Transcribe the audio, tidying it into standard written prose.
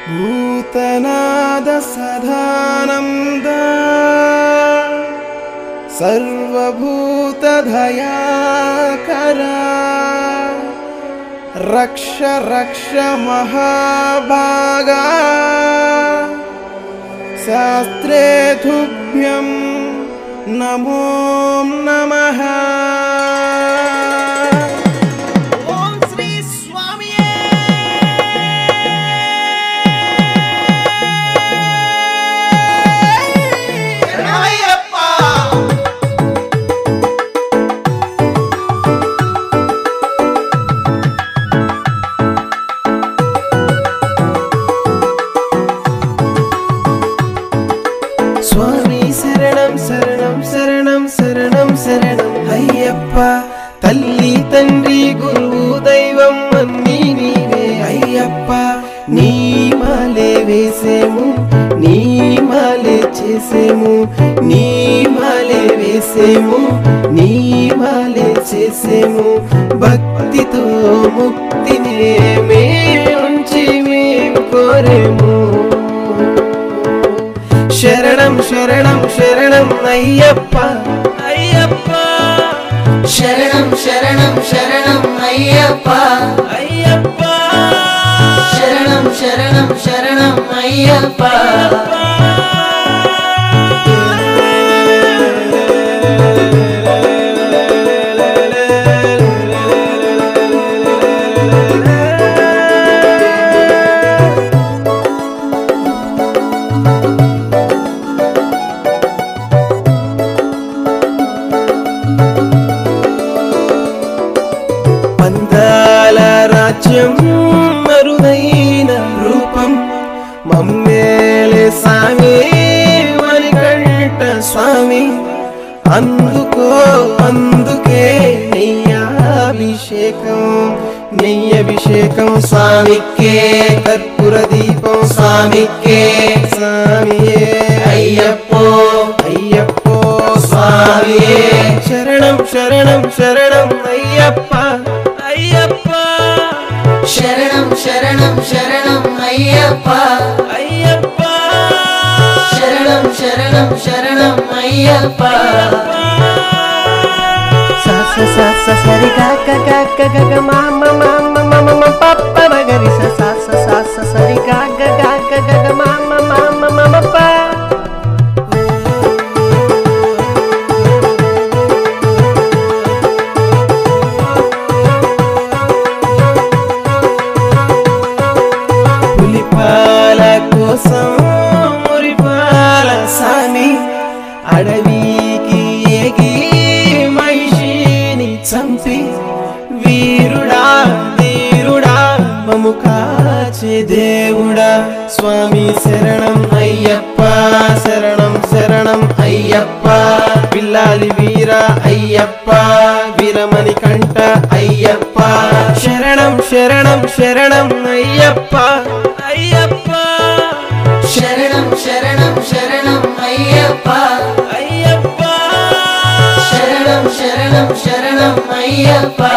भूतनाद सदानंद सर्वभूतदयाकरा रक्ष रक्ष महाभागा शास्त्रे तुभ्यं नमो नमः। ओम श्री स्वामी स्वामी शरणं शरणं शरणं शरणं शरणं अय्यप्पा तल्ली तंड्री गुरुवु दैवं अन्नी नीवे अय्यप्पा नी माले वेसेमु नी माले చేసేము నీ మాలే వేసేము నీ మాలే చేసేము భక్తితో ముక్తినే మే ఉంచి మేము కోరేము। शरणं शरणं शरणं अय्यप्पा अय्यप्पा शरणं शरणं शरणं अय्यप्पा अय्यप्पा शरणं शरणं शरणं अय्यप्पा। పందాల రాజ్యం మరుదైన రూపం మమ్మేలే స్వామి మణికంఠ స్వామి అందుకో అందుకే నెయ్యాభిషేకం నెయ్యభిషేకం స్వామికే కర్పూర దీపం స్వామికే స్వామియే అయ్యప్పో అయ్యప్పో స్వామియే శరణం శరణం శరణం అయ్యప్ప అయ్యప్ప शरणं शरणं शरणं अय्यप्पा అయ్యప్ప शरणं शरणं शरणं अय्यप्पा। सा सा सा सा सरि गा गा गा गा गा गा मा मा मा मा मा मा मा पा पा मा गा रि सा सा सा सा सा सरि गा गा गा गा गा गा मा मा मा मा मा मा पा। పులిపాల కోసం మురిపాల సామి అడవికి ఎగి మహిషిని చంపి వీరుడా ధీరుడా మము కాచే దేవుడా స్వామి శరణం అయ్యప్ప శరణం శరణం అయ్యప్ప పిల్లాలి వీర అయ్యప్ప వీరమణి కంఠ అయ్యప్ప శరణం శరణం శరణం అయ్యప్ప అయ్యప్ప शरणं शरणं शरणं अय्यप्पा అయ్యప్ప शरणं शरणं शरणं अय्यप्पा।